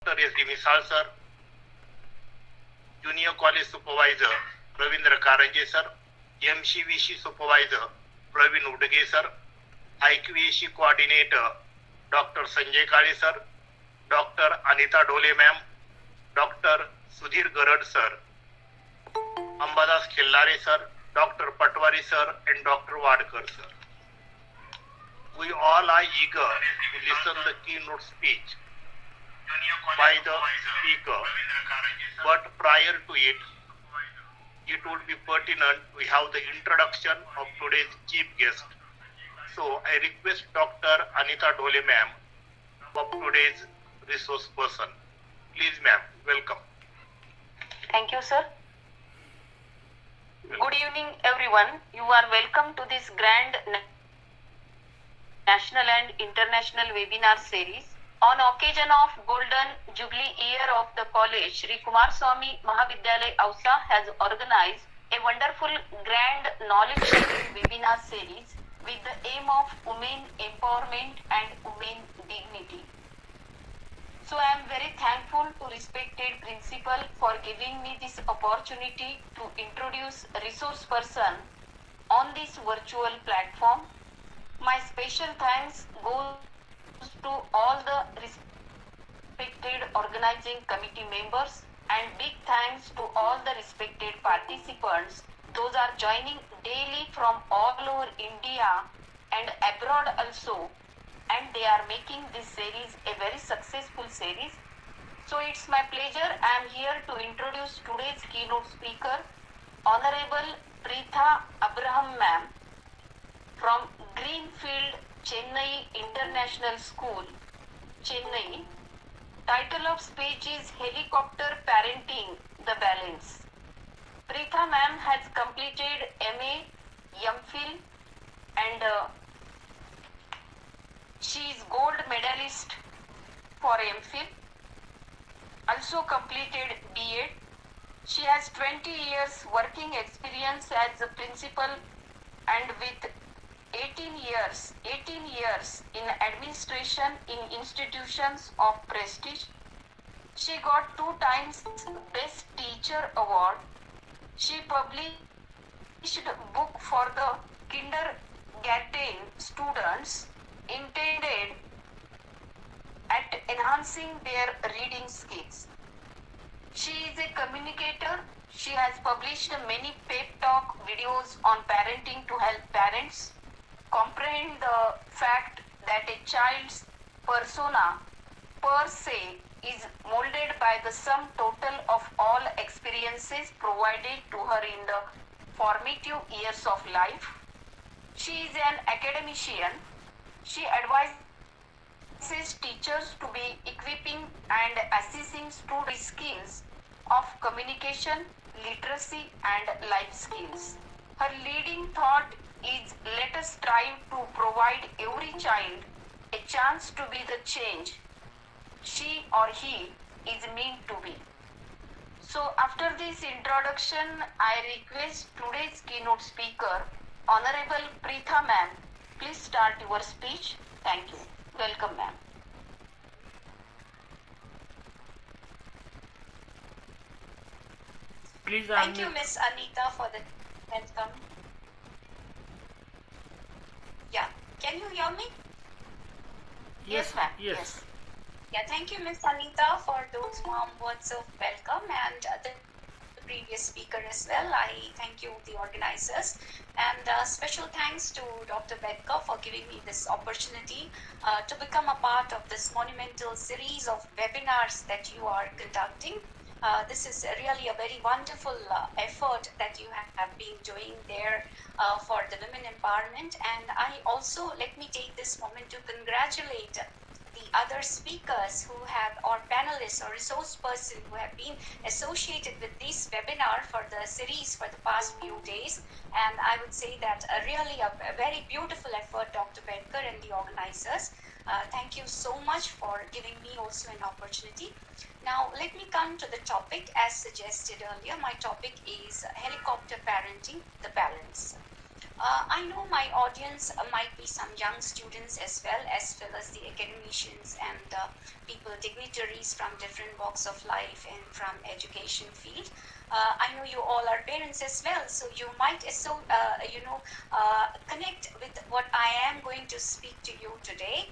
Dr. S.D. Misal sir, Junior College Supervisor Ravindra Karanje sir, MCVC Supervisor Praveen Udge sir, IQAC Coordinator Dr. Sanjay Kale sir, Dr. Anita Dole ma'am, Dr. Sudhir Garad sir, Ambadas Khellare sir, Dr. Patwari sir and Dr. Wadkar sir. We all are eager to listen the keynote speech by the speaker, but prior to it, it would be pertinent we have the introduction of today's chief guest. So I request Dr. Anita Dole ma'am of today's resource person. Please ma'am, welcome. Thank you sir. Good evening everyone. You are welcome to this grand national and international webinar series on occasion of Golden Jubilee year of the college. Shri Kumarswami Mahavidyalaya Ausa has organized a wonderful grand knowledge sharing webinar series with the aim of women empowerment and women dignity. So I am very thankful to respected principal for giving me this opportunity to introduce a resource person on this virtual platform. My special thanks goes to all the respected organizing committee members and big thanks to all the respected participants. Those are joining daily from all over India and abroad also, and they are making this series a very successful series. So it's my pleasure. I am here to introduce today's keynote speaker, Honorable Preetha Abraham ma'am from Greenfield, Chennai International School, Chennai. Title of speech is Helicopter Parenting, the Balance. Preetha ma'am has completed MA, MPhil and she is gold medalist for MPhil. Also completed B.Ed. She has 20 years working experience as a principal and with 18 years in administration in institutions of prestige. She got 2 times Best Teacher Award. She published a book for the kindergarten students intended at enhancing their reading skills. She is a communicator. She has published many pep talk videos on parenting to help parents comprehend the fact that a child's persona per se is molded by the sum total of all experiences provided to her in the formative years of life. She is an academician. She advises teachers to be equipping and assessing student skills of communication, literacy and life skills. Her leading thought is, let us strive to provide every child a chance to be the change she or he is meant to be. So after this introduction, I request today's keynote speaker, Honorable Preetha ma'am, please start your speech. Thank you. Welcome ma'am. Please Thank you, Miss Anita, for the welcome. Yeah, can you hear me? Yes ma'am. Yes. Yeah, thank you, Miss Anita, for those warm words of welcome, and the previous speaker as well. I thank you, the organizers, and special thanks to Dr. Bedka for giving me this opportunity to become a part of this monumental series of webinars that you are conducting. This is really a very wonderful effort that you have been doing there for the women empowerment. And I also, let me take this moment to congratulate the other speakers who have, or panelists or resource person who have been associated with this webinar for the series for the past few days. And I would say that really a very beautiful effort, Dr. Bedkar and the organizers. Thank you so much for giving me also an opportunity. Now, let me come to the topic as suggested earlier. My topic is helicopter parenting, the balance. I know my audience might be some young students as well as the academicians and people, dignitaries from different walks of life and from education field. I know you all are parents as well, so you might connect with what I am going to speak to you today.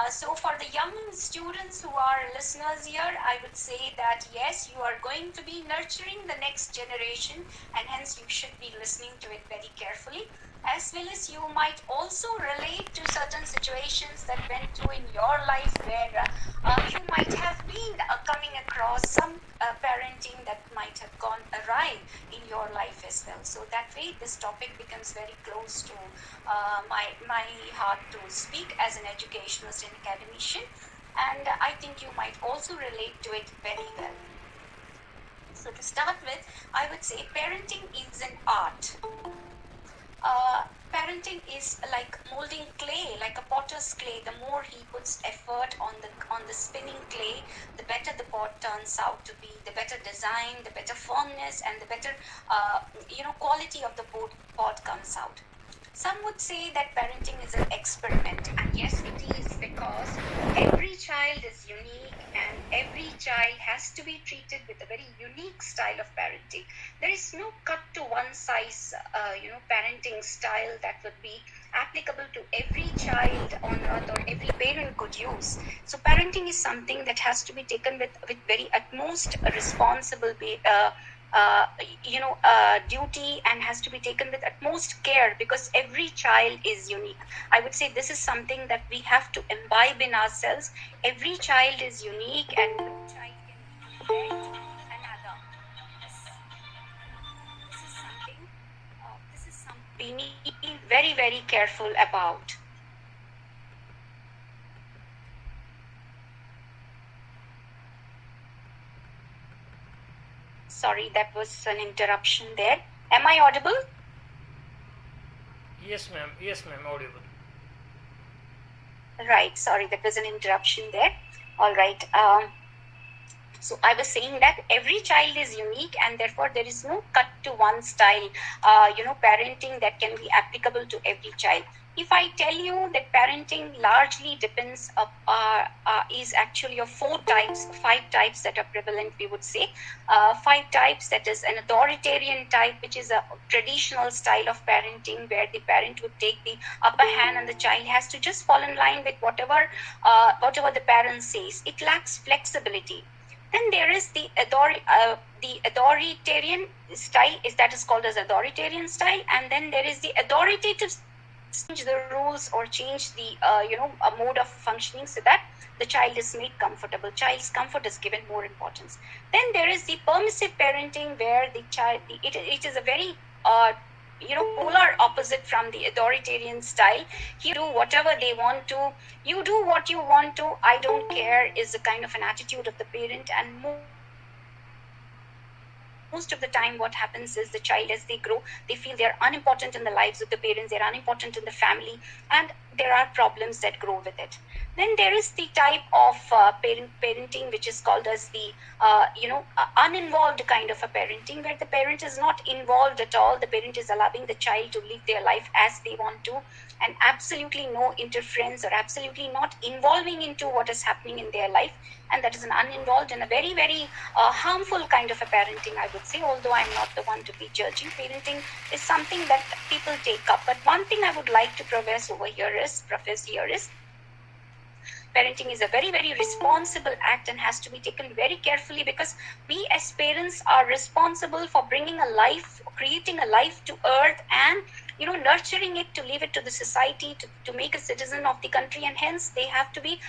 So for the young students who are listeners here, I would say that yes, you are going to be nurturing the next generation, and hence you should be listening to it very carefully, as well as you might also relate to certain situations that went through in your life where you might have been coming across some parenting that might have gone awry in your life as well. So that way this topic becomes very close to my heart to speak as an educationalist and academician, and I think you might also relate to it very well. So to start with, I would say parenting is an art. Parenting is like molding clay, like a potter's clay. The more he puts effort on the spinning clay, the better the pot turns out to be, the better design, the better firmness, and the better quality of the pot comes out. Some would say that parenting is an experiment, and yes, it is, because every child is unique and every child has to be treated with a very unique style of parenting. There is no cut to one size, parenting style that would be applicable to every child on earth or every parent could use. So parenting is something that has to be taken with very utmost responsible duty, and has to be taken with utmost care, because every child is unique. I would say this is something that we have to imbibe in ourselves. Every child is unique and no child can be compared to another. This is something we need to be very, very careful about. Sorry, that was an interruption there. Am I audible? Yes, ma'am. Yes, ma'am. Audible. Right. Sorry, that was an interruption there. All right. So I was saying that every child is unique, and therefore there is no cut to one style, parenting that can be applicable to every child. If I tell you that parenting largely depends is actually of 5 types that are prevalent, we would say. 5 types, that is an authoritarian type, which is a traditional style of parenting where the parent would take the upper hand and the child has to just fall in line with whatever the parent says. It lacks flexibility. Then there is the authoritarian style, that is called as authoritarian style, and then there is the authoritative, change the rules or change the a mode of functioning so that the child is made comfortable. Child's comfort is given more importance. Then there is the permissive parenting, where the child it is a very polar opposite from the authoritarian style. You do whatever they want to, you do what you want to, I don't care, is a kind of an attitude of the parent. And most of the time what happens is the child, as they grow, they feel they are unimportant in the lives of the parents, they are unimportant in the family, and there are problems that grow with it. Then there is the type of parenting which is called as the uninvolved kind of a parenting, where the parent is not involved at all. The parent is allowing the child to live their life as they want to, and absolutely no interference, or absolutely not involving into what is happening in their life. And that is an uninvolved and a very, very harmful kind of a parenting, I would say, although I'm not the one to be judging. Parenting is something that people take up. But one thing I would like to profess here is parenting is a very, very responsible act and has to be taken very carefully, because we as parents are responsible for bringing a life, creating a life to earth, and nurturing it to leave it to the society, to make a citizen of the country. And hence they have to be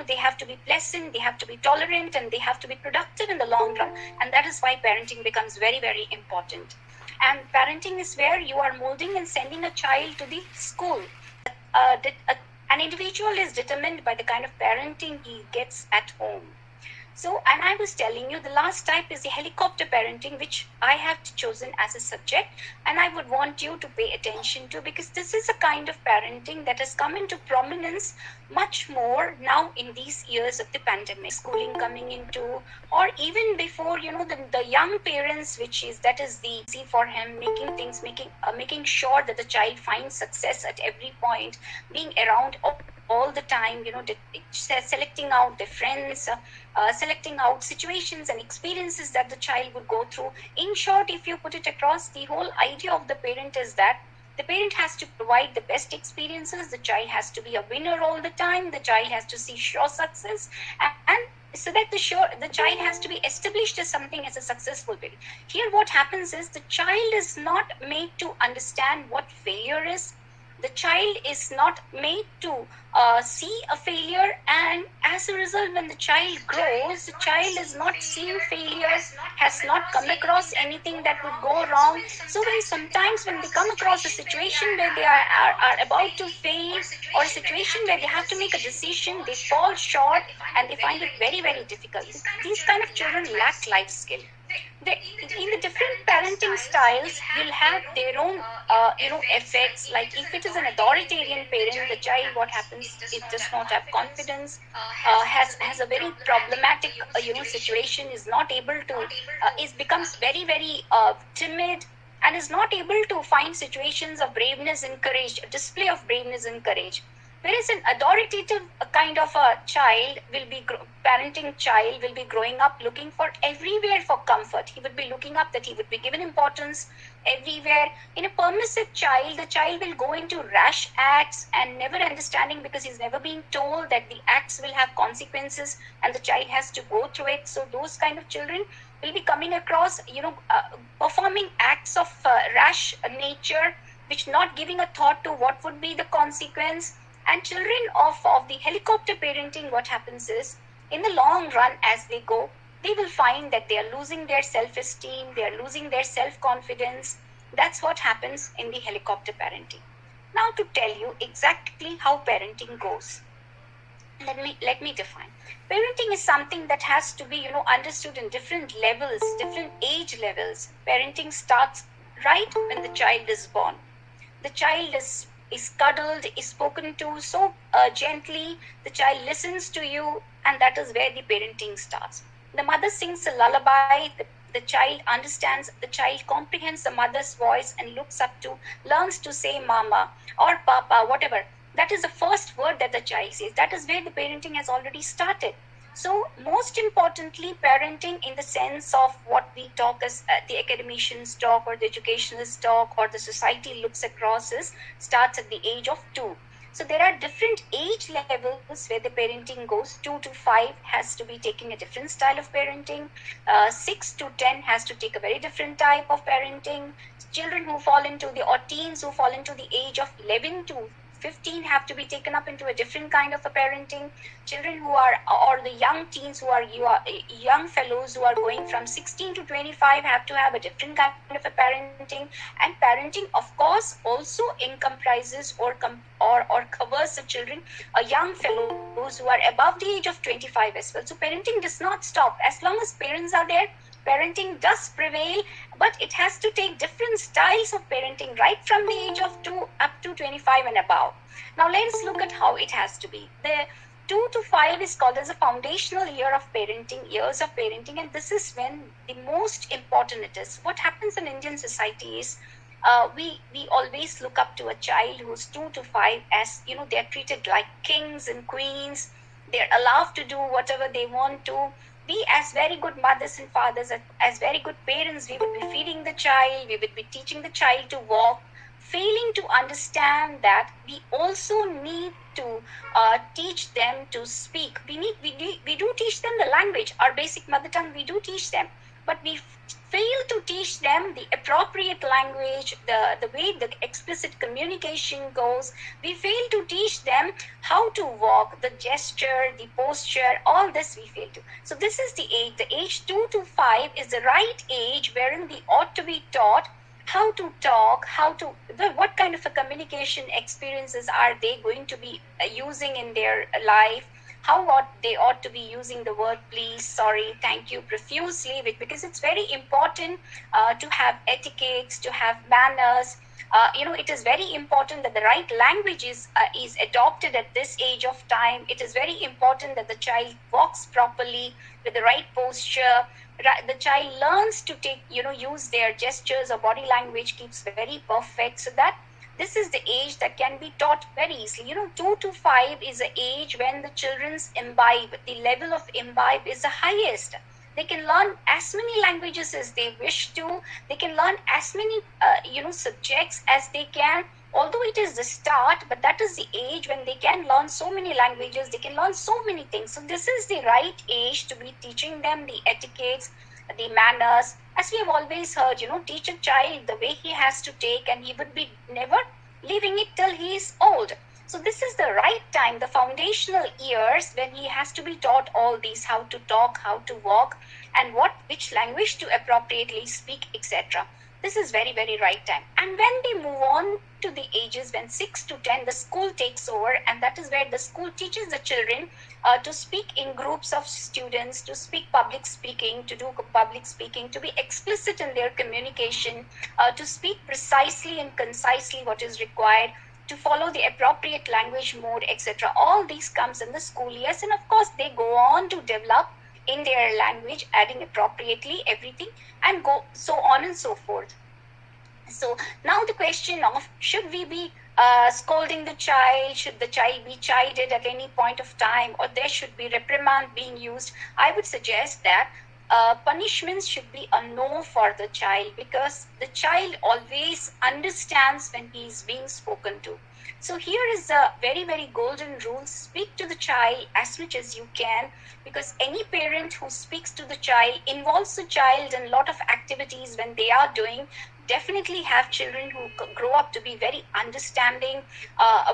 they have to be pleasant, they have to be tolerant, and they have to be productive in the long run. And that is why parenting becomes very, very important. And parenting is where you are molding and sending a child to the school. An individual is determined by the kind of parenting he gets at home. So, and I was telling you, the last type is the helicopter parenting, which I have chosen as a subject, and I would want you to pay attention to, because this is a kind of parenting that has come into prominence much more now in these years of the pandemic, schooling coming into, or even before, the young parents, that is the easy for him, making sure that the child finds success at every point, being around all the time, selecting out the friends, selecting out situations and experiences that the child would go through. In short, if you put it across, the whole idea of the parent is that the parent has to provide the best experiences, the child has to be a winner all the time, the child has to see sure success, and so that the child has to be established as something as a successful parent. Here what happens is the child is not made to understand what failure is. The child is not made to see a failure, and as a result, when the child grows, the child is not seeing failures, has not come across anything that would go wrong. So when they come across a situation where they are about to fail, or a situation where they have to make a decision, they fall short and they find it very, very difficult. These kind of children lack life skill. In the different parenting styles will have their own effects. Like if it is an authoritarian parent, the child, what happens, it does not have confidence, has a very problematic situation, is not able to becomes very, very timid, and is not able to find situations of braveness and courage, a display of braveness and courage. Whereas an authoritative kind of a parenting child will be growing up looking for everywhere for comfort. He would be looking up that he would be given importance everywhere. In a permissive child, the child will go into rash acts and never understanding, because he's never been told that the acts will have consequences and the child has to go through it. So those kind of children will be coming across, performing acts of rash nature, which not giving a thought to what would be the consequence. And children of the helicopter parenting, what happens is, in the long run, as they go, they will find that they are losing their self-esteem, they are losing their self-confidence. That's what happens in the helicopter parenting. Now, to tell you exactly how parenting goes, let me define. Parenting is something that has to be, understood in different levels, different age levels. Parenting starts right when the child is born. The child is cuddled, is spoken to so gently, the child listens to you, and that is where the parenting starts. The mother sings a lullaby, the child understands, the child comprehends the mother's voice and looks up to, learns to say mama or papa, whatever. That is the first word that the child says. That is where the parenting has already started. So most importantly, parenting in the sense of what we talk as the academicians talk, or the educationalists talk, or the society looks across starts at the age of 2. So there are different age levels where the parenting goes. 2 to 5 has to be taking a different style of parenting. 6 to 10 has to take a very different type of parenting. Children who fall into or teens who fall into the age of 11 to 15 have to be taken up into a different kind of a parenting. Children who are, or the young teens who are young fellows who are going from 16 to 25 have to have a different kind of a parenting. And parenting, of course, also comprises or covers the children, young fellows who are above the age of 25 as well. So parenting does not stop. As long as parents are there, parenting does prevail, but it has to take different styles of parenting right from the age of 2 up to 25 and above. Now let's look at how it has to be. The 2 to 5 is called as a foundational years of parenting, and this is when the most important it is. What happens in Indian society is we always look up to a child who's 2 to 5 as, they're treated like kings and queens. They're allowed to do whatever they want to. We, as very good mothers and fathers, as very good parents, we would be feeding the child, we would be teaching the child to walk, failing to understand that we also need to teach them to speak. We do teach them the language, our basic mother tongue, we do teach them, but we fail to teach them the appropriate language, the way the explicit communication goes. We fail to teach them how to walk, the gesture, the posture, all this we fail to. So this is the age 2 to 5 is the right age wherein we ought to be taught how to talk, what kind of a communication experiences are they going to be using in their life, they ought to be using the word please, sorry, thank you profusely, because it's very important to have etiquettes, to have manners. It is very important that the right language is adopted at this age of time. It is very important that the child walks properly with the right posture. The child learns to use their gestures or body language, keeps very perfect, so that this is the age that can be taught very easily. 2 to 5 is an age when the children's the level of imbibe is the highest. They can learn as many languages as they wish to. They can learn as many, subjects as they can. Although it is the start, but that is the age when they can learn so many languages. They can learn so many things. So this is the right age to be teaching them the etiquettes, the manners. As we have always heard, teach a child the way he has to take, and he would be never leaving it till he is old. So this is the right time, the foundational years, when he has to be taught all these, how to talk, how to walk, and which language to appropriately speak, etc. This is very, very right time. And when they move on to the ages when 6 to 10, the school takes over, and that is where the school teaches the children to speak in groups of students, to speak public speaking, to do public speaking, to be explicit in their communication, to speak precisely and concisely what is required, to follow the appropriate language mode, etc. All these comes in the school years, and of course they go on to develop in their language, adding appropriately everything, and go so on and so forth. So now the question of, should we be scolding the child? Should the child be chided at any point of time, or there should be reprimand being used? I would suggest that punishments should be a no for the child, because the child always understands when he is being spoken to. So here is a very, very golden rule. Speak to the child as much as you can, because any parent who speaks to the child involves the child in a lot of activities when they are doing. Definitely have children who grow up to be very understanding,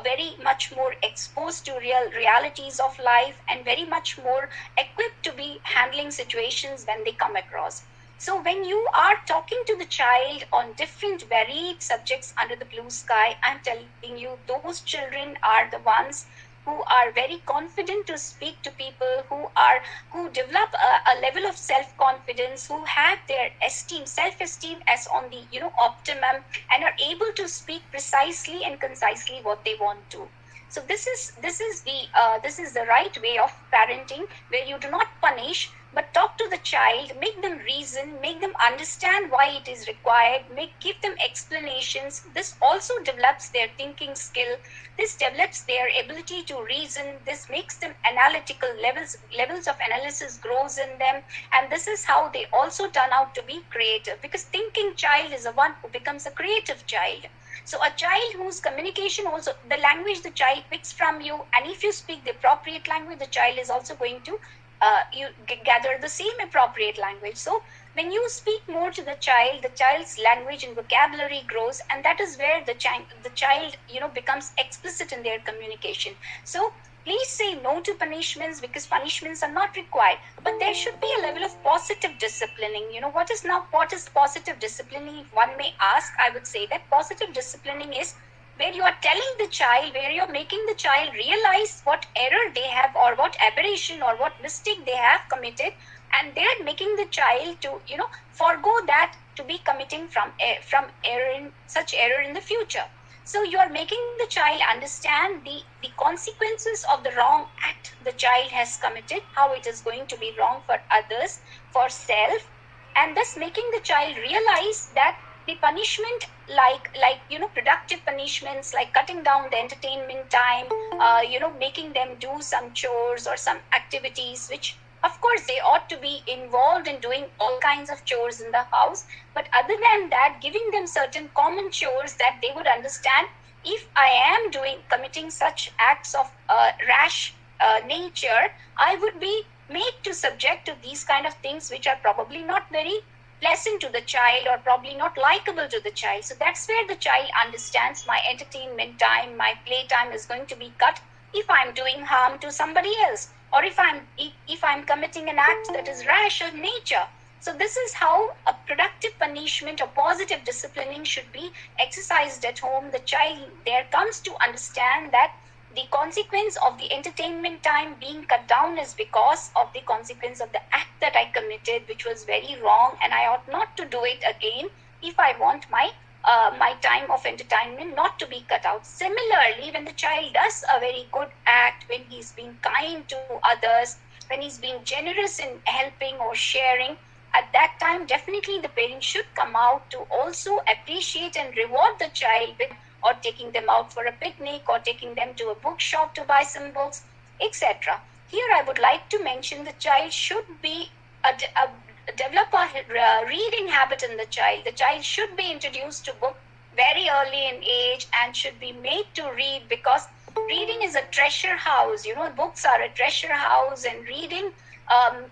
very much more exposed to realities of life, and very much more equipped to be handling situations when they come across. So when you are talking to the child on different varied subjects under the blue sky, I'm telling you, those children are the ones who are very confident to speak to people, who develop a level of self-confidence, who have their self-esteem as on the optimum, and are able to speak precisely and concisely what they want to. So this is the right way of parenting, where you do not punish, but talk to the child, make them reason, make them understand why it is required, give them explanations. This also develops their thinking skill. This develops their ability to reason. This makes them analytical. Levels of analysis grows in them, and this is how they also turn out to be creative, because thinking child is the one who becomes a creative child. So a child whose communication also, the language the child picks from you, and if you speak the appropriate language, the child is also going to gather the same appropriate language. So when you speak more to the child's language and vocabulary grows, and that is where the child becomes explicit in their communication. So please say no to punishments, because punishments are not required, but there should be a level of positive disciplining. What is positive disciplining? If one may ask, I would say that positive disciplining is where you are telling the child, where you're making the child realize what error they have, or what aberration or what mistake they have committed, and they're making the child to forego that, to be committing from such error in the future. So you are making the child understand the consequences of the wrong act the child has committed, how it is going to be wrong for others, for self, and thus making the child realize that the punishment, like productive punishments, like cutting down the entertainment time, making them do some chores or some activities, which of course they ought to be involved in doing all kinds of chores in the house. But other than that, giving them certain common chores that they would understand, if I am committing such acts of rash nature, I would be made to subject to these kind of things, which are probably not very pleasant to the child, or probably not likable to the child. So that's where the child understands, my entertainment time, my play time is going to be cut if I'm doing harm to somebody else, or if I'm committing an act that is rash of nature. So this is how a productive punishment or positive disciplining should be exercised at home. The child there comes to understand that the consequence of the entertainment time being cut down is because of the consequence of the act that I committed, which was very wrong, and I ought not to do it again if I want my time of entertainment not to be cut out. Similarly, when the child does a very good act, when he's being kind to others, when he's being generous in helping or sharing, at that time definitely the parent should come out to also appreciate and reward the child with, or taking them out for a picnic, or taking them to a bookshop to buy some books, etc. Here I would like to mention the child should be develop a reading habit in the child. The child should be introduced to book very early in age and should be made to read, because reading is a treasure house. Books are a treasure house, and reading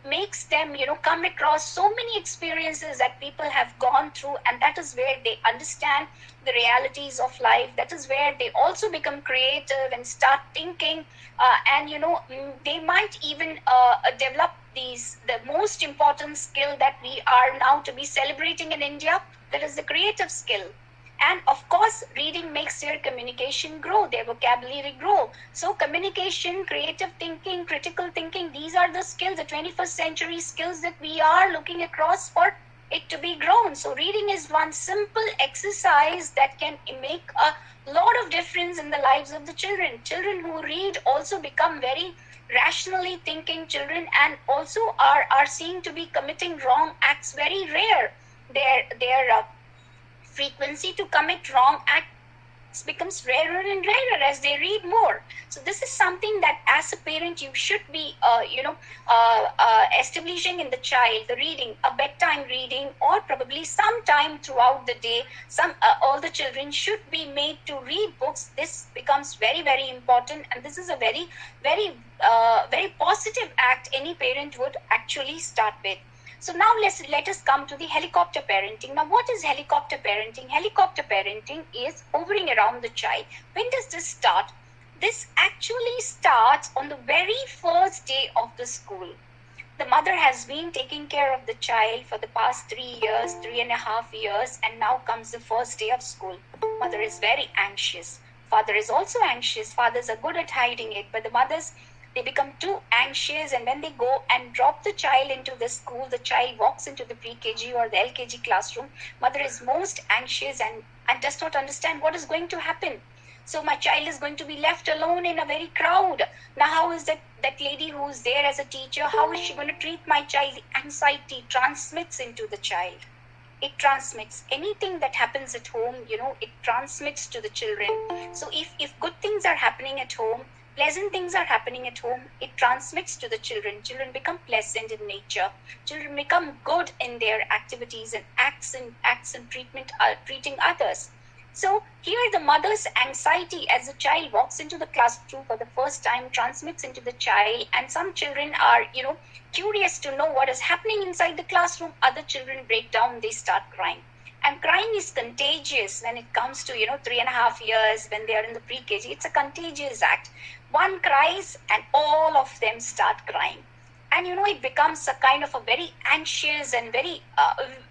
makes them, come across so many experiences that people have gone through, and that is where they understand the realities of life. That is where they also become creative and start thinking, and they might even develop the most important skill that we are now to be celebrating in India, that is the creative skill. And of course, reading makes their communication grow, their vocabulary grow. So communication, creative thinking, critical thinking, these are the skills, the 21st century skills that we are looking across for it to be grown. So reading is one simple exercise that can make a lot of difference in the lives of the children. Children who read also become very rationally thinking children, and also are seen to be committing wrong acts very rare. Their frequency to commit wrong acts becomes rarer and rarer as they read more. So this is something that as a parent you should be establishing in the child, the reading, a bedtime reading, or probably some time throughout the day. All the children should be made to read books. This becomes very, very important, and this is a very, very positive act any parent would actually start with. So now let us come to the helicopter parenting. Now, what is helicopter parenting? Helicopter parenting is hovering around the child. When does this start? This actually starts on the very first day of the school. The mother has been taking care of the child for the past 3 years, 3.5 years, and now comes the first day of school. Mother is very anxious. Father is also anxious. Fathers are good at hiding it, but the mothers, they become too anxious, and when they go and drop the child into the school, the child walks into the pre-KG or the LKG classroom, mother is most anxious and does not understand what is going to happen. So my child is going to be left alone in a very crowd. Now how is that lady who is there as a teacher, how is she going to treat my child? The anxiety transmits into the child. It transmits. Anything that happens at home, it transmits to the children. So if good things are happening at home, pleasant things are happening at home, it transmits to the children. Children become pleasant in nature. Children become good in their activities and acts and treating others. So here the mother's anxiety as the child walks into the classroom for the first time transmits into the child, and some children are, curious to know what is happening inside the classroom. Other children break down, they start crying. And crying is contagious when it comes to, 3.5 years, when they are in the pre-KG. It's a contagious act. One cries and all of them start crying. And, it becomes a kind of a very anxious and very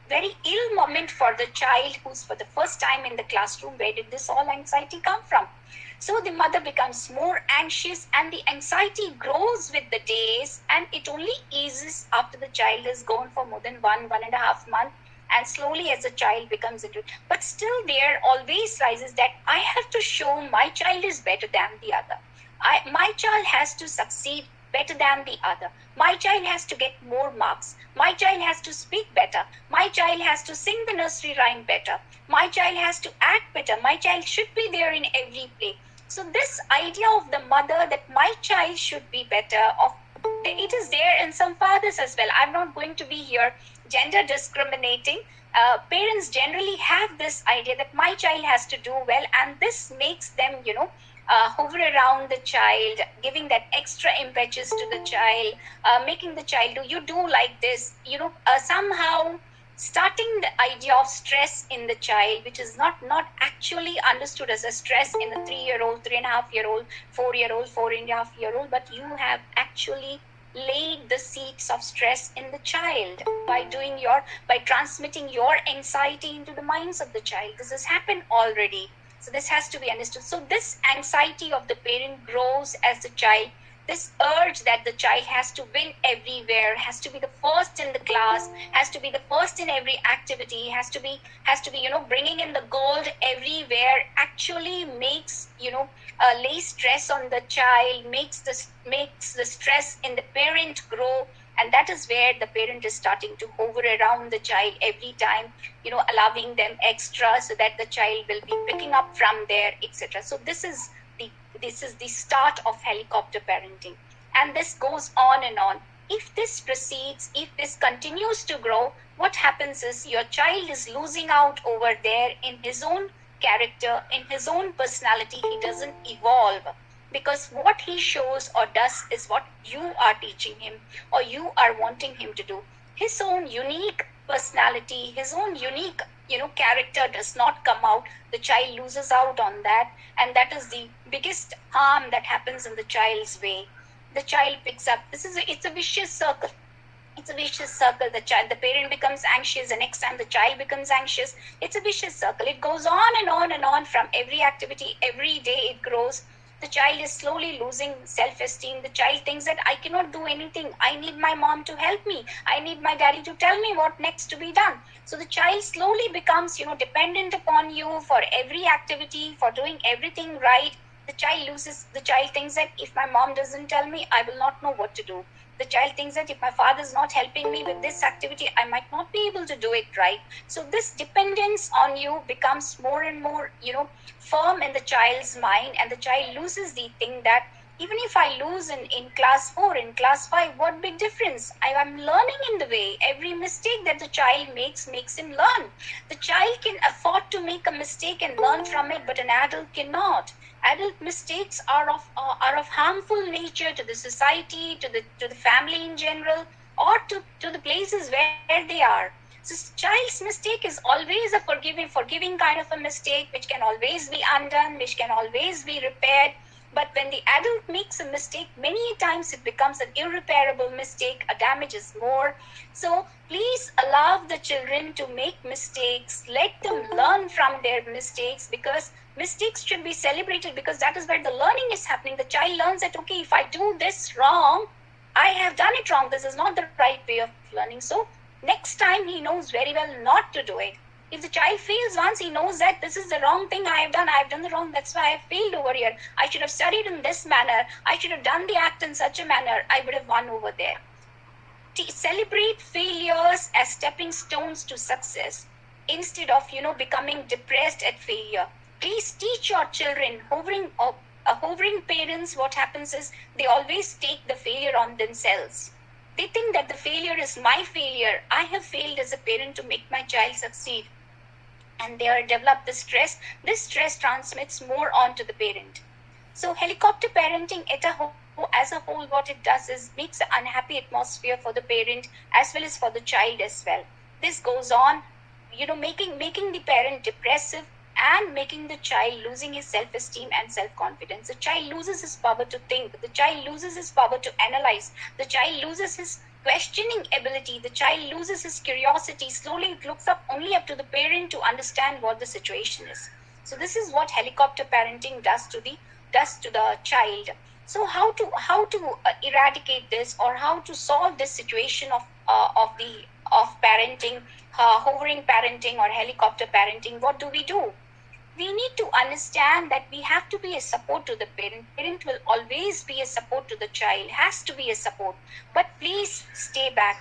ill moment for the child who's for the first time in the classroom. Where did this all anxiety come from? So the mother becomes more anxious, and the anxiety grows with the days, and it only eases after the child is gone for more than 1.5 months. And slowly as the child becomes into it. But still there always rises that I have to show my child is better than the other. My child has to succeed better than the other. My child has to get more marks. My child has to speak better. My child has to sing the nursery rhyme better. My child has to act better. My child should be there in every play. So this idea of the mother that my child should be better, it is there in some fathers as well. I'm not going to be here gender discriminating. Parents generally have this idea that my child has to do well, and this makes them, hover around the child, giving that extra impetus to the child, making the child do like this, somehow starting the idea of stress in the child, which is not actually understood as a stress in a 3-year-old, 3.5-year-old, 4-year-old, 4.5-year-old, but you have actually laid the seeds of stress in the child by transmitting your anxiety into the minds of the child. This has happened already. So this has to be understood. So this anxiety of the parent grows as the child, this urge that the child has to win everywhere, has to be the first in the class, has to be the first in every activity, has to be bringing in the gold everywhere, actually makes lay stress on the child, makes the stress in the parent grow. And that is where the parent is starting to hover around the child every time, allowing them extra so that the child will be picking up from there, etc. So this is the start of helicopter parenting, and this goes on and on. If this proceeds, if this continues to grow, what happens is your child is losing out over there in his own character, in his own personality. He doesn't evolve, because what he shows or does is what you are teaching him or you are wanting him to do. His own unique personality, his own unique character does not come out. The child loses out on that, and that is the biggest harm that happens in the child's way. The child picks up, it's a vicious circle. It's a vicious circle. The parent becomes anxious, the next time the child becomes anxious. It's a vicious circle. It goes on and on and on. From every activity, every day it grows. The child is slowly losing self-esteem. The child thinks that I cannot do anything. I need my mom to help me. I need my daddy to tell me what next to be done. So the child slowly becomes, dependent upon you for every activity, for doing everything right. The child thinks that if my mom doesn't tell me, I will not know what to do. The child thinks that if my father is not helping me with this activity, I might not be able to do it right. So this dependence on you becomes more and more, firm in the child's mind, and the child loses the thing that even if I lose in class 4, in class 5, what big difference? I am learning in the way. Every mistake that the child makes him learn. The child can afford to make a mistake and learn from it, but an adult cannot. Adult mistakes are of harmful nature to the society, to the family in general, or to the places where they are. So child's mistake is always a forgiving kind of a mistake, which can always be undone, which can always be repaired. But when the adult makes a mistake, many times it becomes an irreparable mistake. A damage is more. So please allow the children to make mistakes. Let them learn from their mistakes, because mistakes should be celebrated, because that is where the learning is happening. The child learns that, okay, if I do this wrong, I have done it wrong. This is not the right way of learning. So next time he knows very well not to do it. If the child fails once, he knows that this is the wrong thing I have done the wrong, that's why I failed over here. I should have studied in this manner. I should have done the act in such a manner. I would have won over there. Celebrate failures as stepping stones to success, instead of, becoming depressed at failure. Please teach your children. Hovering parents, what happens is they always take the failure on themselves. They think that the failure is my failure. I have failed as a parent to make my child succeed. And they are developed the stress. This stress transmits more on to the parent. So helicopter parenting as a whole, what it does is makes an unhappy atmosphere for the parent as well as for the child as well. This goes on, making the parent depressive and making the child losing his self-esteem and self-confidence. The child loses his power to think. The child loses his power to analyze. The child loses his questioning ability. The child loses his curiosity. Slowly it looks only up to the parent to understand what the situation is. So this is what helicopter parenting does to the child. So how to eradicate this, or how to solve this situation of parenting, hovering parenting or helicopter parenting? What do? We need to understand that we have to be a support to the parent. Parent will always be a support to the child, has to be a support. But please stay back.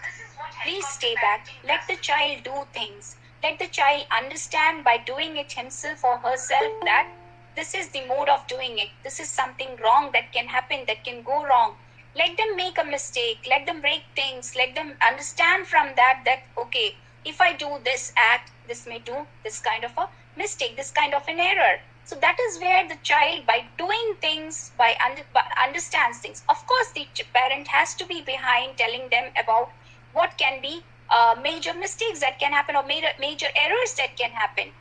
Please stay back. Let the child do things. Let the child understand by doing it himself or herself that this is the mode of doing it. This is something wrong that can happen, that can go wrong. Let them make a mistake. Let them break things. Let them understand from that, okay, if I do this act, this may do this kind of a mistake, this kind of an error. So that is where the child, by doing things, understands things. Of course, the parent has to be behind, telling them about what can be major mistakes that can happen, or major errors that can happen.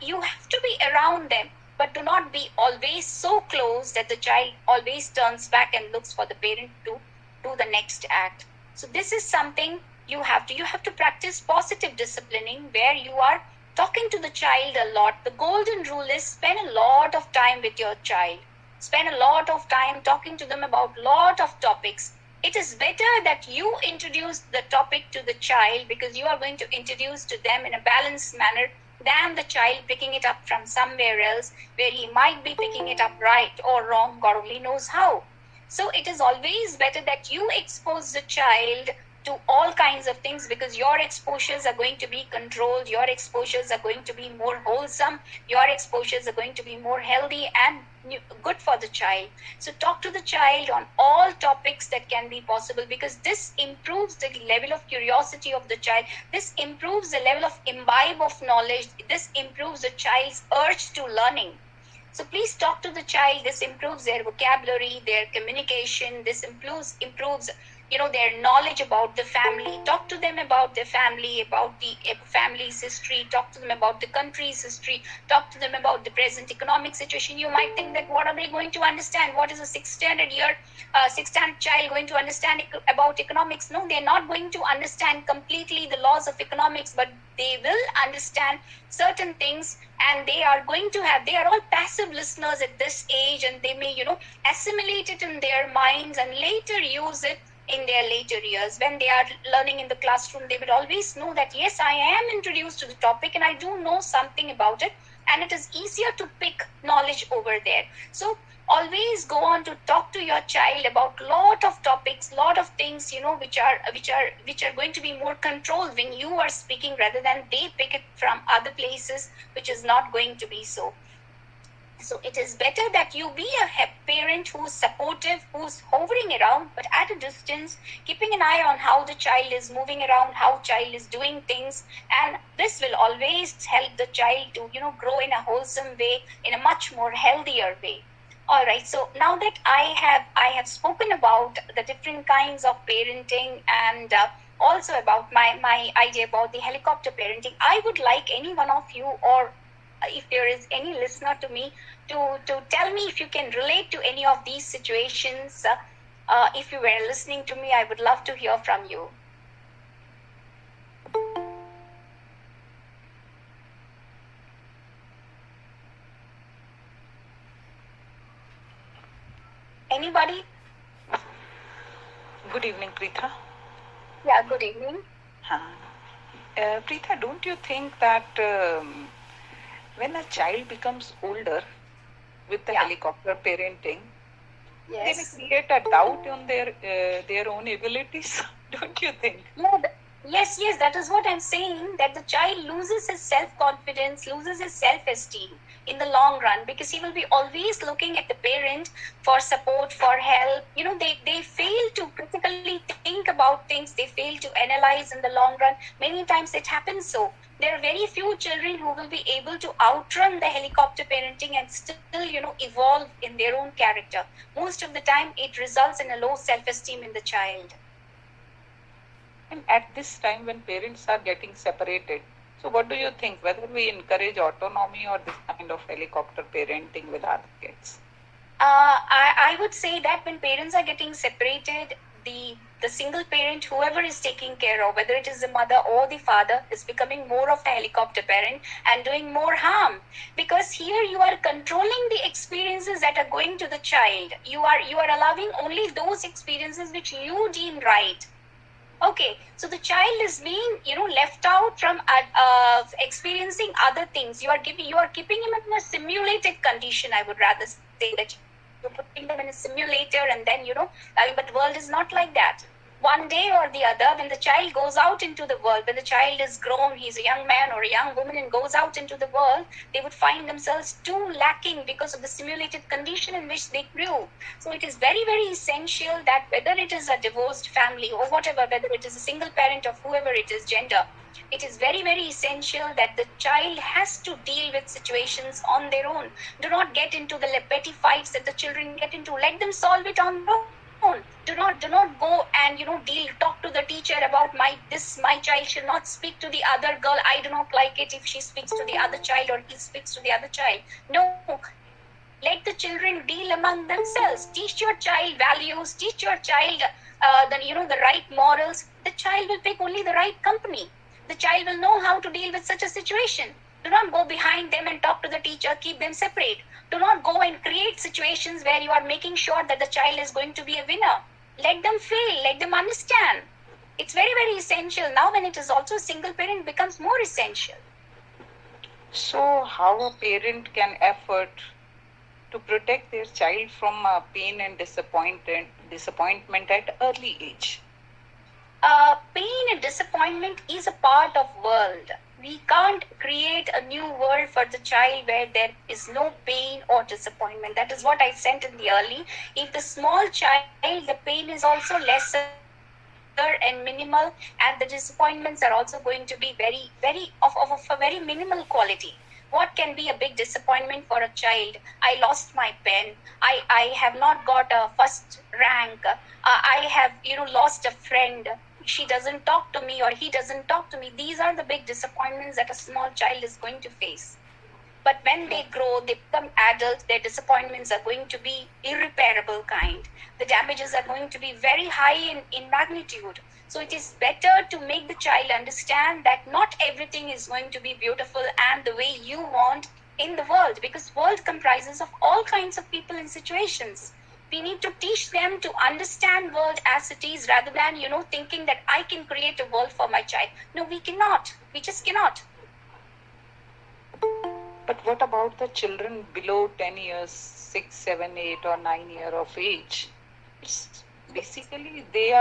You have to be around them, but do not be always so close that the child always turns back and looks for the parent to do the next act. So this is something you have to practice positive disciplining, where you are talking to the child a lot. The golden rule is spend a lot of time with your child. Spend a lot of time talking to them about lot of topics. It is better that you introduce the topic to the child, because you are going to introduce to them in a balanced manner, than the child picking it up from somewhere else, where he might be picking it up right or wrong, God only knows how. So it is always better that you expose the child to all kinds of things, because your exposures are going to be controlled, your exposures are going to be more wholesome, your exposures are going to be more healthy and good for the child. So talk to the child on all topics that can be possible, because this improves the level of curiosity of the child, this improves the level of imbibe of knowledge, this improves the child's urge to learning. So please talk to the child. This improves their vocabulary, their communication. This improves their knowledge about the family. Talk to them about their family, about the family's history. Talk to them about the country's history. Talk to them about the present economic situation. You might think that what are they going to understand? What is a sixth standard child going to understand about economics? No, they're not going to understand completely the laws of economics, but they will understand certain things, and they are all passive listeners at this age, and they may assimilate it in their minds and later use it in their later years. When they are learning in the classroom, they will always know that yes, I am introduced to the topic and I do know something about it, and it is easier to pick knowledge over there. So always go on to talk to your child about lot of topics, lot of things, which are going to be more controlled when you are speaking, rather than they pick it from other places, which is not going to be so. So it is better that you be a parent who's supportive, who's hovering around, but at a distance, keeping an eye on how the child is moving around, how child is doing things, and this will always help the child to grow in a wholesome way, in a much more healthier way. All right, so now that I have spoken about the different kinds of parenting, and also about my idea about the helicopter parenting, I would like any one of you, or if there is any listener to me, to tell me if you can relate to any of these situations. If you were listening to me, I would love to hear from you. Anybody? Good evening, Preetha. Yeah, good evening. Preetha, don't you think that when a child becomes older with the helicopter parenting, they may create a doubt on their own abilities? Don't you think? Yes, that is what I'm saying, that the child loses his self-confidence, loses his self-esteem in the long run, because he will be always looking at the parent for support, for help. They fail to critically think about things, they fail to analyze in the long run. Many times it happens so. There are very few children who will be able to outrun the helicopter parenting and still, evolve in their own character. Most of the time, it results in a low self-esteem in the child. And at this time when parents are getting separated, so what do you think, whether we encourage autonomy or this kind of helicopter parenting with our kids? I would say that when parents are getting separated, the single parent, whoever is taking care of, whether it is the mother or the father, is becoming more of a helicopter parent and doing more harm, because here you are controlling the experiences that are going to the child. You are allowing only those experiences which you deem right. Okay, so the child is being, left out from experiencing other things. You are keeping him in a simulated condition. I would rather say that you're putting them in a simulator, and then but the world is not like that. One day or the other, when the child goes out into the world, when the child is grown, he's a young man or a young woman and goes out into the world, they would find themselves too lacking because of the simulated condition in which they grew. So it is very, very essential that whether it is a divorced family or whatever, whether it is a single parent of whoever it is gender, it is very, very essential that the child has to deal with situations on their own. Do not get into the petty fights that the children get into. Let them solve it on their own. Do not go and talk to the teacher about my child should not speak to the other girl. I do not like it if she speaks to the other child or he speaks to the other child. No. Let the children deal among themselves. Teach your child values. Teach your child the right morals. The child will pick only the right company. The child will know how to deal with such a situation. Do not go behind them and talk to the teacher, keep them separate. Do not go and create situations where you are making sure that the child is going to be a winner. Let them fail, let them understand. It's very, very essential. Now when it is also a single parent, it becomes more essential. So, how a parent can effort to protect their child from pain and disappointment at early age? Pain and disappointment is a part of world. We can't create a new world for the child where there is no pain or disappointment. That is what I said in the early. If the small child, the pain is also lesser and minimal, and the disappointments are also going to be very, very of a very minimal quality. What can be a big disappointment for a child? I lost my pen. I have not got a first rank. I have lost a friend. She doesn't talk to me or he doesn't talk to me. These are the big disappointments that a small child is going to face. But when they grow, they become adults, their disappointments are going to be irreparable kind. The damages are going to be very high in magnitude. So it is better to make the child understand that not everything is going to be beautiful and the way you want in the world, because world comprises of all kinds of people and situations. We need to teach them to understand world as it is rather than, thinking that I can create a world for my child. No, we cannot. We just cannot. But what about the children below 10 years, 6, 7, 8 or 9 years of age? It's basically they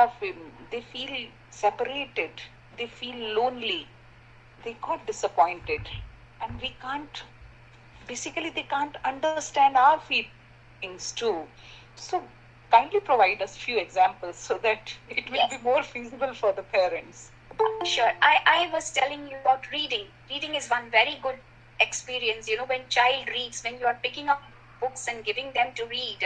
feel separated, they feel lonely, they got disappointed, and they can't understand our feelings too. So kindly provide us few examples so that it will be more feasible for the parents. Sure. I was telling you about reading. Reading is one very good experience. When child reads, when you are picking up books and giving them to read,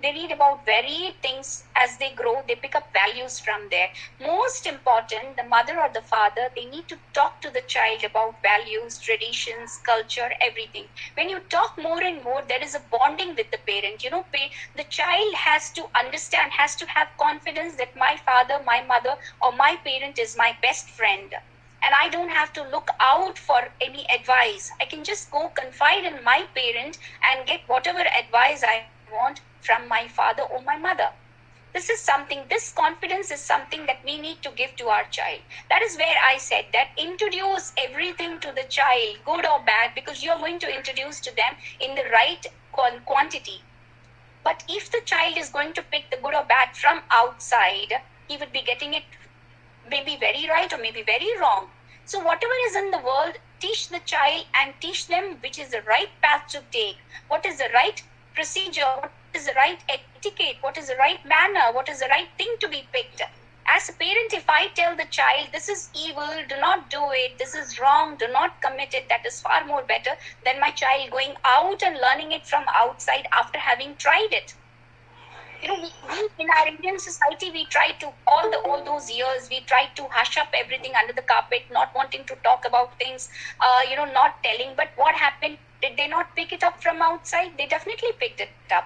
they read about varied things. As they grow, they pick up values from there. Most important, the mother or the father, they need to talk to the child about values, traditions, culture, everything. When you talk more and more, there is a bonding with the parent. The child has to understand, has to have confidence that my father, my mother, or my parent is my best friend. And I don't have to look out for any advice. I can just go confide in my parent and get whatever advice I want from my father or my mother. This confidence is something that we need to give to our child. That is where I said that introduce everything to the child, good or bad, because you're going to introduce to them in the right quantity. But if the child is going to pick the good or bad from outside, he would be getting it maybe very right or maybe very wrong. So whatever is in the world, teach the child and teach them which is the right path to take, what is the right procedure, what is the right etiquette, what is the right manner, what is the right thing to be picked. As a parent, if I tell the child, this is evil, do not do it, this is wrong, do not commit it, that is far more better than my child going out and learning it from outside after having tried it. We in our Indian society, we try to, all those years, we tried to hush up everything under the carpet, not wanting to talk about things, not telling. But what happened? Did they not pick it up from outside? They definitely picked it up.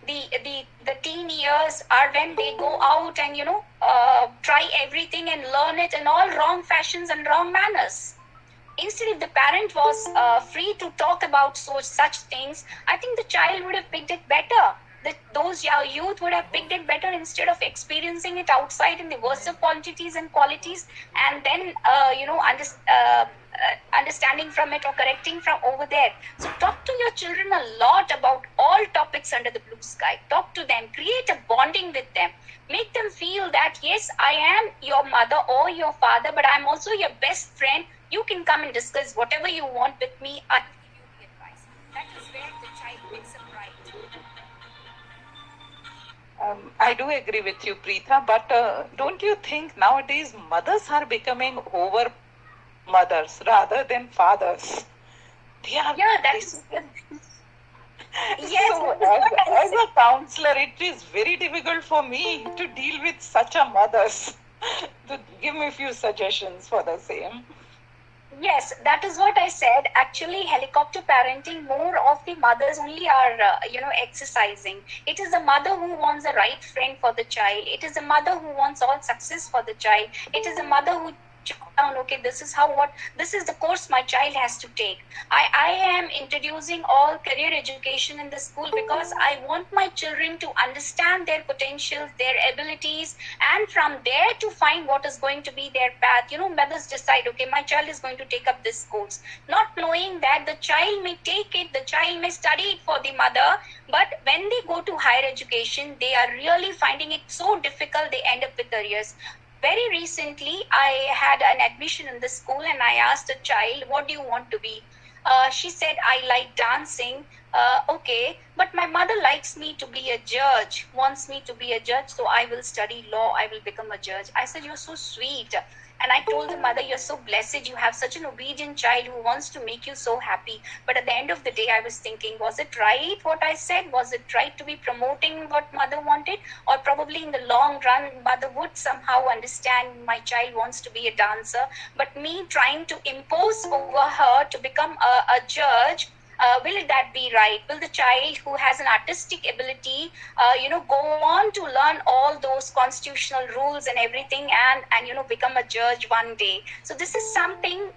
The teen years are when they go out and, try everything and learn it in all wrong fashions and wrong manners. Instead, if the parent was free to talk about such things, I think the child would have picked it better. Those youth would have picked it better instead of experiencing it outside in the worst of quantities and qualities, and then understanding from it or correcting from over there. So talk to your children a lot about all topics under the blue sky. Talk to them, create a bonding with them, make them feel that yes, I am your mother or your father, but I'm also your best friend. You can come and discuss whatever you want with me. I will give you the advice. That is where the child picks up right. I do agree with you, Preetha, but don't you think nowadays mothers are becoming over mothers rather than fathers? Yes. So as a counselor, it is very difficult for me to deal with such a mothers. To give me a few suggestions for the same. Yes, that is what I said. Actually, helicopter parenting, more of the mothers only are, exercising. It is the mother who wants the right friend for the child. It is the mother who wants all success for the child. It is the mother who chalk down, okay, this is the course my child has to take. I am introducing all career education in the school because I want my children to understand their potentials, their abilities, and from there to find what is going to be their path. Mothers decide, okay, my child is going to take up this course, not knowing that the child may take it, the child may study it for the mother, but when they go to higher education, they are really finding it so difficult, they end up with arrears. Very recently, I had an admission in the school and I asked a child, what do you want to be? She said, I like dancing. Okay, but my mother likes me to be a judge, wants me to be a judge, so I will study law, I will become a judge. I said, you're so sweet. And I told the mother, you're so blessed, you have such an obedient child who wants to make you so happy. But at the end of the day, I was thinking, was it right what I said? Was it right to be promoting what mother wanted? Or probably in the long run, mother would somehow understand my child wants to be a dancer. But me trying to impose over her to become a judge, will that be right? Will the child who has an artistic ability, go on to learn all those constitutional rules and everything and become a judge one day? So this is something,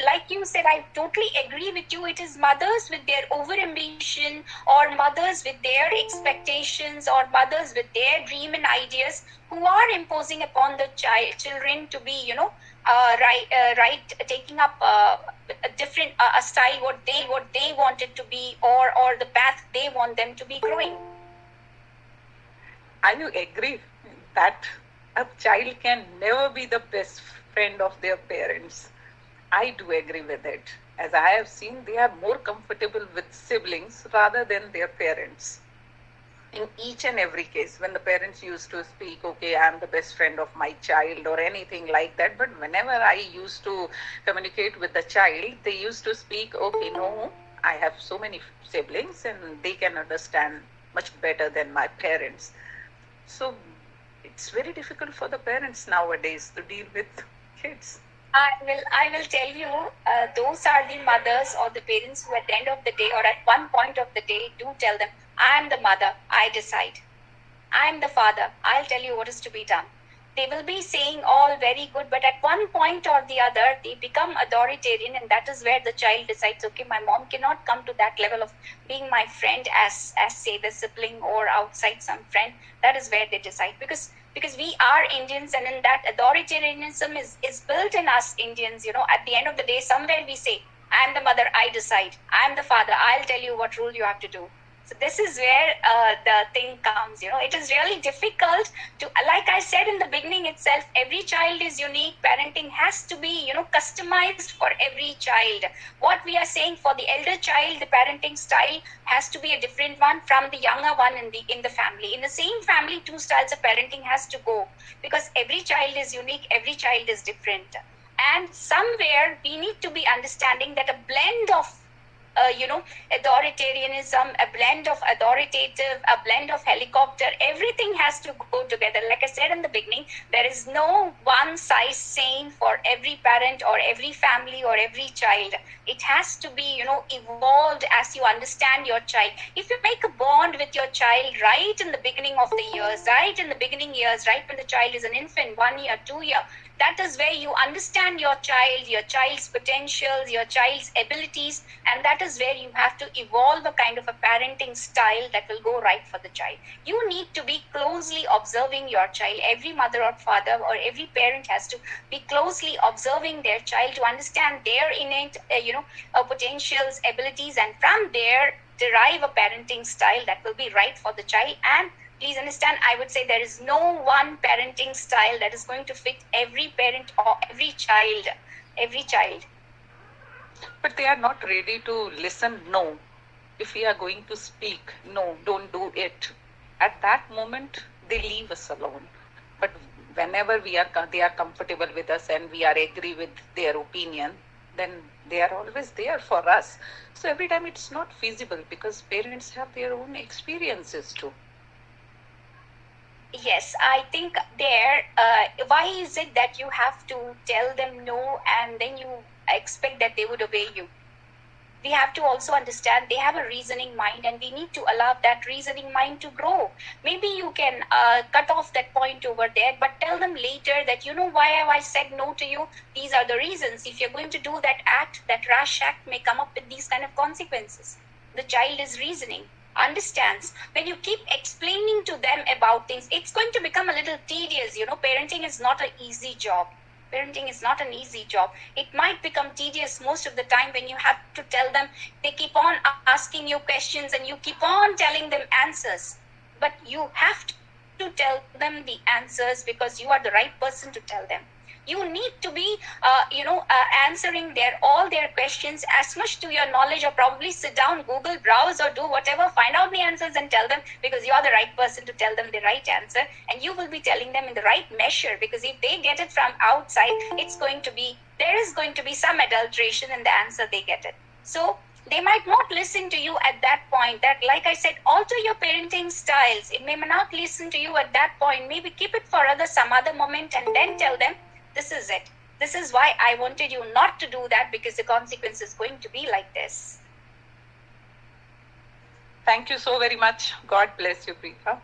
like you said, I totally agree with you. It is mothers with their over-ambition, or mothers with their expectations, or mothers with their dream and ideas who are imposing upon the children to be, taking up a different a style, what they wanted to be, or the path they want them to be growing. I do agree that a child can never be the best friend of their parents. I do agree with it. As I have seen, they are more comfortable with siblings rather than their parents. In each and every case, when the parents used to speak, okay, I'm the best friend of my child or anything like that, but whenever I used to communicate with the child, they used to speak, okay, no, I have so many siblings and they can understand much better than my parents. So it's very difficult for the parents nowadays to deal with kids. I will tell you, those are the mothers or the parents who at the end of the day, or at one point of the day, do tell them, I am the mother, I decide. I am the father, I'll tell you what is to be done. They will be saying all very good, but at one point or the other, they become authoritarian, and that is where the child decides, okay, my mom cannot come to that level of being my friend as say the sibling or outside some friend. That is where they decide, because we are Indians, and in that authoritarianism is built in us Indians. At the end of the day, somewhere we say, I am the mother, I decide. I am the father, I'll tell you what rule you have to do. So this is where the thing comes. It is really difficult to, like I said in the beginning itself, every child is unique. Parenting has to be, customized for every child. What we are saying for the elder child, the parenting style has to be a different one from the younger one in the family. In the same family, two styles of parenting has to go, because every child is unique, every child is different. And somewhere we need to be understanding that a blend of authoritarianism, a blend of authoritative, a blend of helicopter, everything has to go together. Like I said in the beginning, there is no one size same for every parent or every family or every child. It has to be, evolved as you understand your child. If you make a bond with your child right in the beginning of the years, right when the child is an infant, 1 year, 2 year, that is where you understand your child's potentials, your child's abilities, and that is where you have to evolve a kind of a parenting style that will go right for the child. You need to be closely observing your child. Every mother or father or every parent has to be closely observing their child to understand their innate, potentials, abilities, and from there derive a parenting style that will be right for the child. And please understand, I would say there is no one parenting style that is going to fit every parent or every child. But they are not ready to listen, no. If we are going to speak, no, don't do it. At that moment, they leave us alone. But whenever they are comfortable with us and we are agree with their opinion, then they are always there for us. So every time it's not feasible, because parents have their own experiences too. Yes, I think why is it that you have to tell them no and then you expect that they would obey you? we have to also understand they have a reasoning mind, and we need to allow that reasoning mind to grow. Maybe you can cut off that point over there, but tell them later that, you know, why have I said no to you? These are the reasons. If you're going to do that act, that rash act may come up with these kind of consequences. The child is reasoning, understands. When you keep explaining to them about things, it's going to become a little tedious. You know, parenting is not an easy job. Parenting is not an easy job. It might become tedious most of the time when you have to tell them. They keep on asking you questions and you keep on telling them answers. But you have to tell them the answers because you are the right person to tell them. You need to be, answering all their questions as much to your knowledge, or probably sit down, Google, browse, or do whatever, find out the answers and tell them, because you are the right person to tell them the right answer, and you will be telling them in the right measure, because if they get it from outside, there is going to be some adulteration in the answer they get it. So they might not listen to you at that point. That, like I said, alter your parenting styles. It may not listen to you at that point. Maybe keep it for some other moment, and then tell them, this is it. This is why I wanted you not to do that, because the consequence is going to be like this. Thank you so very much. God bless you, Preetha.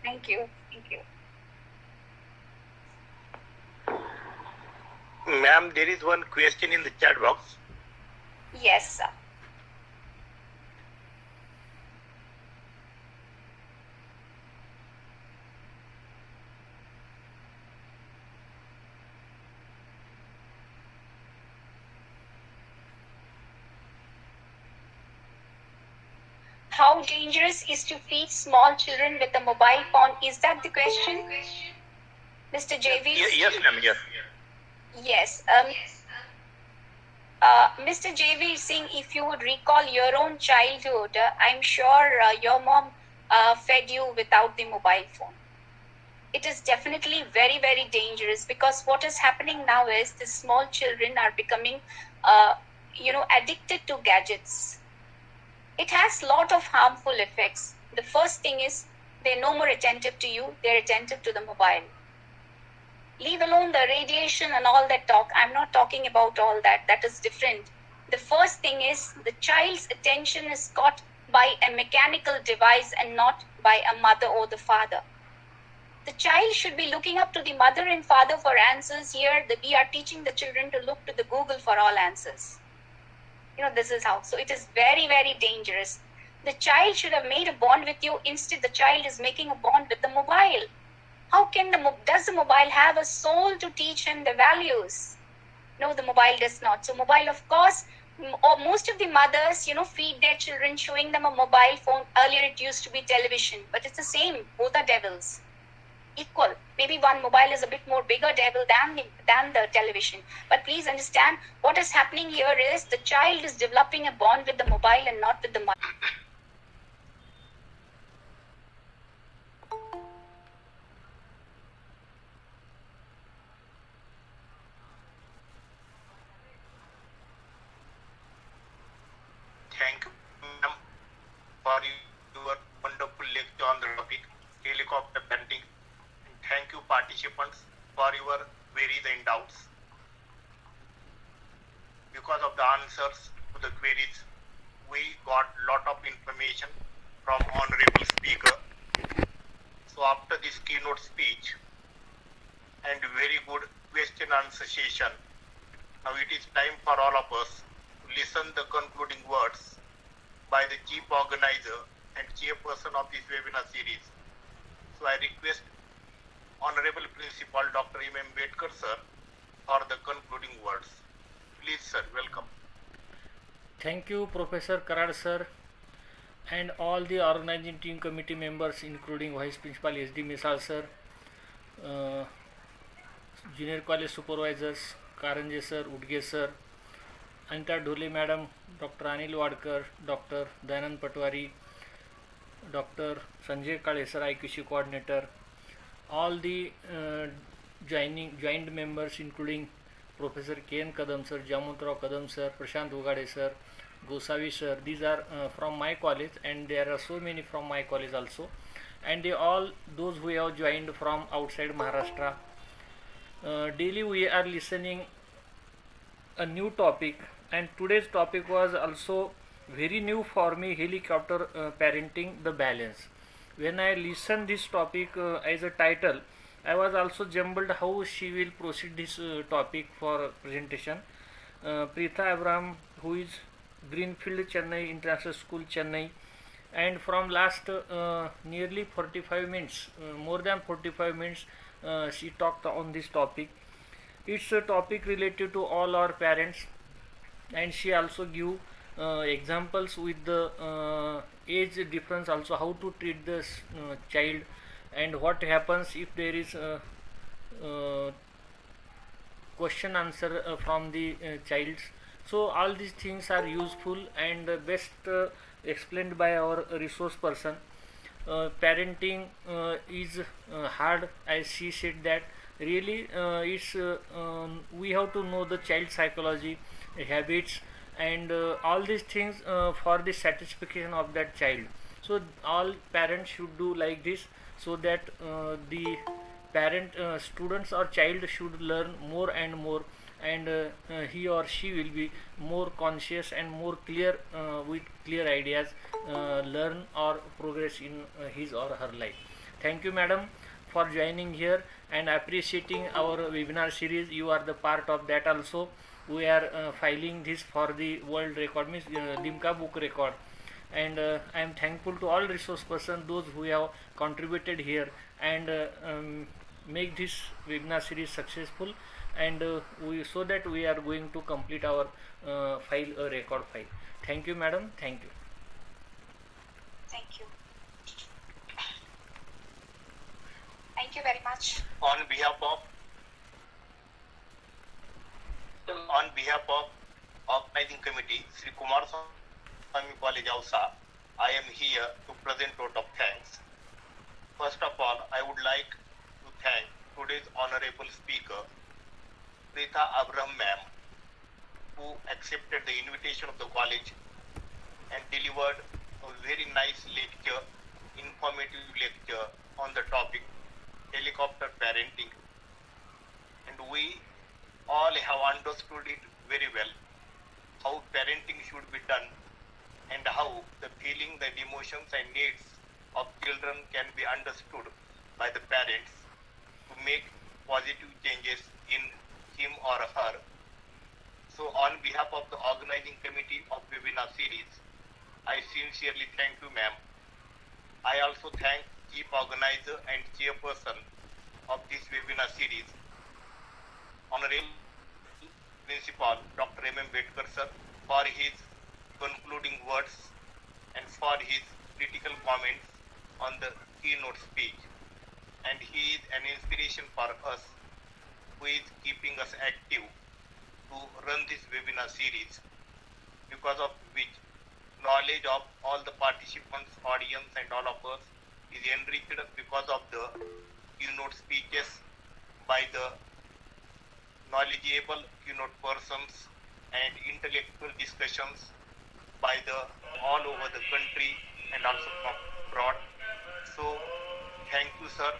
Thank you. Thank you. Ma'am, there is one question in the chat box. Yes, sir. How dangerous is to feed small children with a mobile phone? Is that the question, Mr. JV? Yes, ma'am. Yes. Yes. Mr. JV Singh, if you would recall your own childhood, I'm sure your mom fed you without the mobile phone. It is definitely very, very dangerous, because what is happening now is the small children are becoming, addicted to gadgets. It has a lot of harmful effects. The first thing is they're no more attentive to you, they're attentive to the mobile. Leave alone the radiation and all that talk. I'm not talking about all that. That is different. The first thing is the child's attention is caught by a mechanical device and not by a mother or the father. The child should be looking up to the mother and father for answers. Here, we are teaching the children to look to the Google for all answers. This is how. So it is very, very dangerous. The child should have made a bond with you. Instead, the child is making a bond with the mobile. Does the mobile have a soul to teach him the values? No, the mobile does not. So mobile, of course, or most of the mothers, feed their children, showing them a mobile phone. Earlier, it used to be television, but it's the same. Both are devils. Equal. Maybe one mobile is a bit more bigger devil than the television. But please understand, what is happening here is the child is developing a bond with the mobile and not with the mother. Thank you, ma'am, for your wonderful lecture on the topic, helicopter parenting. Thank you, participants, for your queries and doubts. Because of the answers to the queries, we got lot of information from honorable speaker. So after this keynote speech and very good question answer session, now it is time for all of us to listen the concluding words by the chief organizer and chairperson of this webinar series. So I request Honorable Principal Dr. M. Ambedkar sir for the concluding words. Please sir, welcome. Thank you, Professor Karad sir, and all the organizing team committee members, including Vice Principal S.D. Misal sir, Junior College Supervisors, Karanje sir, Udge sir, Anita Dhole Madam, Dr. Anil Wadkar, Dr. Dayanand Patwari, Dr. Sanjay Kale sir, IQC Coordinator, all the joined members, including Professor K.N. Kadam sir, Jamuntrao Kadam sir, Prashant Ugade sir, Gosavi sir. These are from my college, and there are so many from my college also, and those who have joined from outside Maharashtra. Daily we are listening a new topic, and today's topic was also very new for me, helicopter parenting, the balance. When I listened this topic as a title, I was also jumbled how she will proceed this topic for presentation. Preetha Abraham, who is Greenfield, Chennai International School, Chennai, and from last nearly 45 minutes, more than 45 minutes, she talked on this topic. It's a topic related to all our parents, and she also give examples with the age difference, also how to treat this child, and what happens if there is uh, question answer from the childs. So all these things are useful and best explained by our resource person. Parenting is hard, as she said that really it's we have to know the child psychology, habits, and all these things for the satisfaction of that child. So all parents should do like this, so that the parent students or child should learn more and more, and he or she will be more conscious and more clear with clear ideas, learn or progress in his or her life. Thank you, madam, for joining here and appreciating our webinar series. You are the part of that also. We are filing this for the world record, means Limca book record, and I am thankful to all resource persons, those who have contributed here, and make this webinar series successful, and we, so that we are going to complete our file, a record file. Thank you, madam. Thank you. Thank you. Thank you very much. On behalf of organizing committee, Shri Kumarswami College, Ausa, I am here to present vote of thanks. First of all, I would like to thank today's honorable speaker, Preetha Abraham ma'am, who accepted the invitation of the college and delivered a very nice lecture, informative lecture on the topic helicopter parenting. And we all have understood it very well, how parenting should be done, and how the feelings and emotions and needs of children can be understood by the parents to make positive changes in him or her. So on behalf of the organizing committee of webinar series, I sincerely thank you, ma'am. I also thank chief organizer and chairperson of this webinar series, Honorable Principal Dr. M.M. Bedkar sir, for his concluding words and for his critical comments on the keynote speech. And he is an inspiration for us, who is keeping us active to run this webinar series, because of which knowledge of all the participants, audience, and all of us is enriched because of the keynote speeches by the knowledgeable keynote persons and intellectual discussions by the all over the country and also from abroad. So thank you, sir,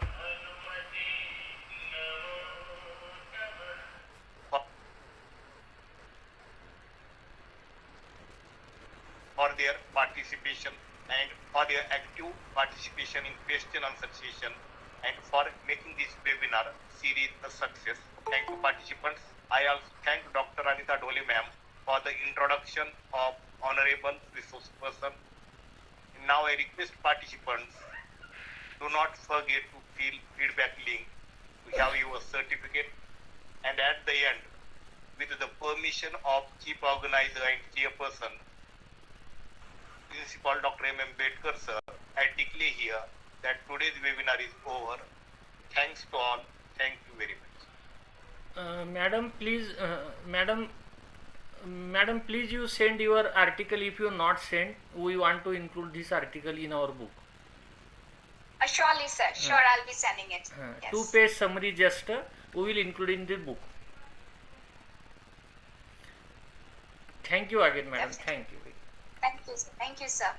for their participation and for their active participation in question answer session, and for making this webinar series a success. Thank you, participants. I also thank Dr. Anita Dole ma'am for the introduction of honorable resource person. Now I request participants, do not forget to fill feedback link to have your certificate, and at the end, with the permission of chief organizer and chairperson, Principal Dr. M.M. Bedkar sir, I declare here that today's webinar is over. Thanks to all. Thank you very much. Madam, please, madam, please, you send your article. If you not sent, we want to include this article in our book. Surely, sir. Sure, I'll be sending it. Yes. 2-page summary just we will include in the book. Thank you again, madam. Definitely. Thank you. Thank you, sir. Thank you, sir.